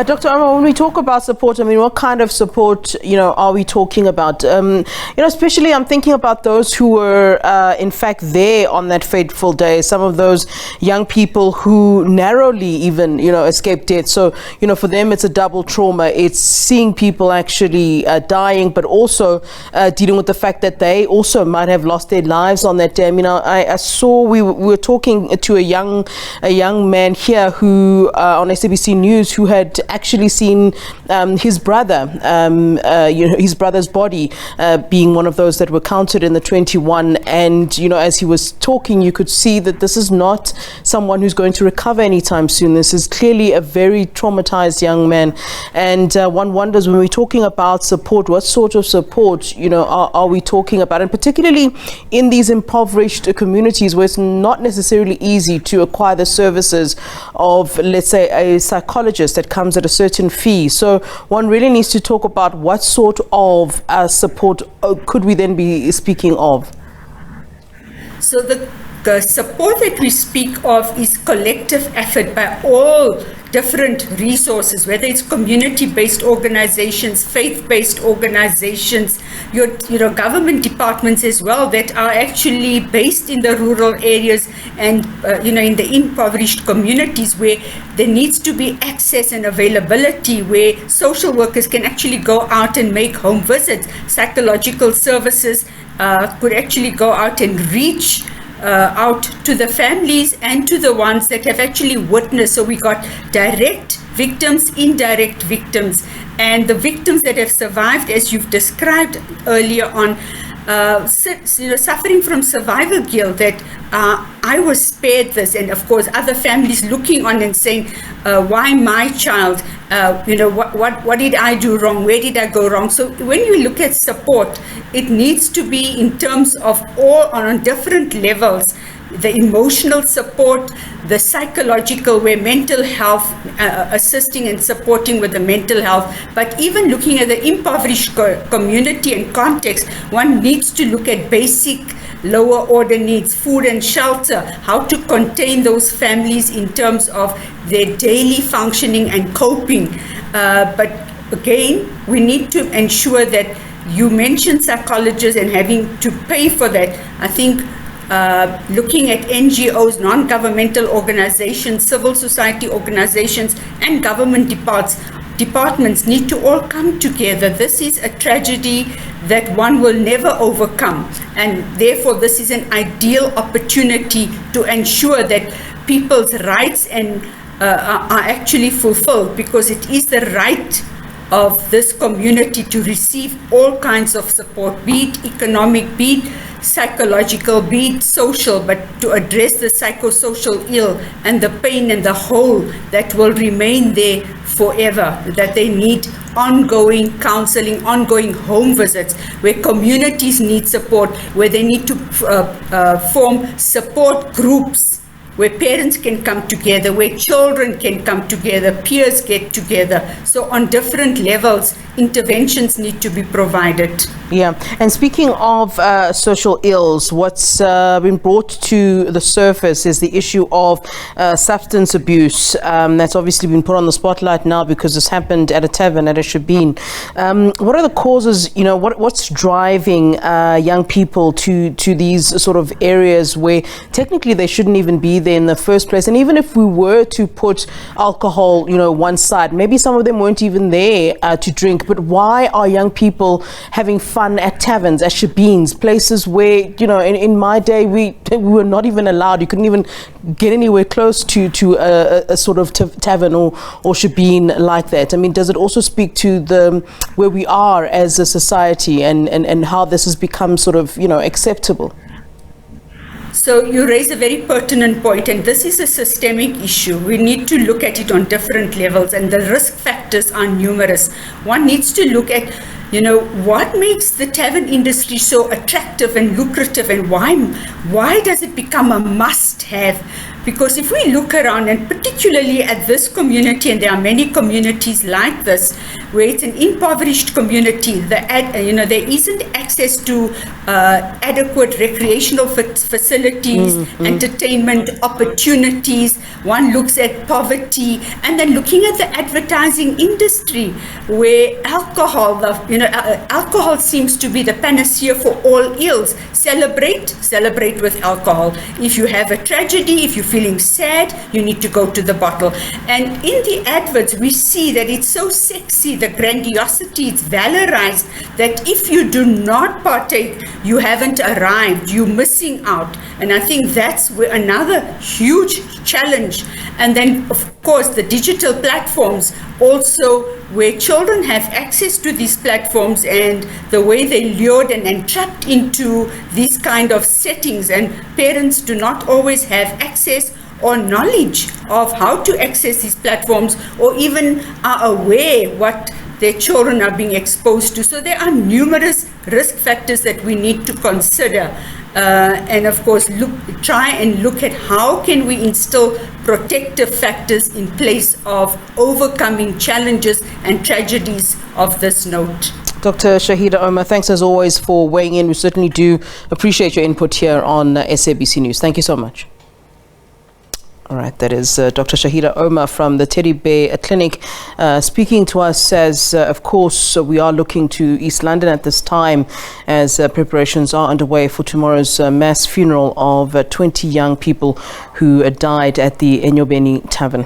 Dr. Omar, when we talk about support, I mean, what kind of support, are we talking about? Especially I'm thinking about those who were, in fact, there on that fateful day, some of those young people who narrowly even, escaped death. So, for them, it's a double trauma. It's seeing people actually dying, but also dealing with the fact that they also might have lost their lives on that day. I mean, I saw we were talking to a young man here who on SABC News who had actually seen his brother, his brother's body being one of those that were counted in the 21. And as he was talking, you could see that this is not someone who's going to recover anytime soon. This is clearly a very traumatized young man. And one wonders, when we're talking about support, what sort of support are we talking about? And particularly in these impoverished communities where it's not necessarily easy to acquire the services of, let's say, a psychologist that comes at a certain fee. So one really needs to talk about what sort of support could we then be speaking of? So the support that we speak of is collective effort by all different resources, whether it's community-based organizations, faith-based organizations, your government departments as well that are actually based in the rural areas and in the impoverished communities where there needs to be access and availability, where social workers can actually go out and make home visits. Psychological services could actually go out and reach out to the families and to the ones that have actually witnessed. So we got direct victims, indirect victims, and the victims that have survived, as you've described earlier on, suffering from survival guilt, that I was spared this, and of course other families looking on and saying, why my child, what did I do wrong, where did I go wrong? So when you look at support, it needs to be in terms of all on different levels: the emotional support, the psychological, where mental health, assisting and supporting with the mental health. But even looking at the impoverished community and context, one needs to look at basic lower order needs, food and shelter, how to contain those families in terms of their daily functioning and coping. But again, we need to ensure that you mentioned psychologists and having to pay for that. I think looking at NGOs, non-governmental organizations, civil society organizations, and government departments need to all come together. This is a tragedy that one will never overcome, and therefore this is an ideal opportunity to ensure that people's rights are actually fulfilled, because it is the right of this community to receive all kinds of support, be it economic, be it psychological, be it social, but to address the psychosocial ill and the pain and the hole that will remain there forever, that they need ongoing counseling, ongoing home visits, where communities need support, where they need to form support groups, where parents can come together, where children can come together, peers get together. So on different levels, interventions need to be provided. Yeah, and speaking of social ills, what's been brought to the surface is the issue of substance abuse. That's obviously been put on the spotlight now because this happened at a tavern at a shebeen. What are the causes, what's driving young people to these sort of areas where technically they shouldn't even be there in the first place? And even if we were to put alcohol, one side, maybe some of them weren't even there to drink, but why are young people having fun at taverns, at shebeens, places where, in my day, we were not even allowed. You couldn't even get anywhere close to a sort of tavern or shebeen like that. I mean, does it also speak to where we are as a society and how this has become sort of, acceptable? So you raise a very pertinent point, and this is a systemic issue. We need to look at it on different levels, and the risk factors are numerous. One needs to look at, what makes the tavern industry so attractive and lucrative, and why does it become a must-have Because if we look around, and particularly at this community, and there are many communities like this, where it's an impoverished community, there isn't access to adequate recreational facilities, entertainment opportunities. One looks at poverty, and then looking at the advertising industry, where alcohol seems to be the panacea for all ills. Celebrate with alcohol. If you have a tragedy, if you're feeling sad, you need to go to the bottle. And in the adverts, we see that it's so sexy, the grandiosity, it's valorized, that if you do not partake, you haven't arrived, you're missing out. And I think that's another huge challenge. And then, of course, the digital platforms also, where children have access to these platforms, and the way they're lured and entrapped into these kind of settings, and parents do not always have access or knowledge of how to access these platforms, or even are aware what their children are being exposed to. So there are numerous risk factors that we need to consider. And of course, try and look at how can we instill protective factors in place of overcoming challenges and tragedies of this note. Dr. Shaheda Omar, thanks as always for weighing in. We certainly do appreciate your input here on SABC News. Thank you so much. All right, that is Dr. Shaheda Omar from the Teddy Bear Clinic speaking to us as, of course, we are looking to East London at this time as preparations are underway for tomorrow's mass funeral of 20 young people who died at the Enyobeni Tavern.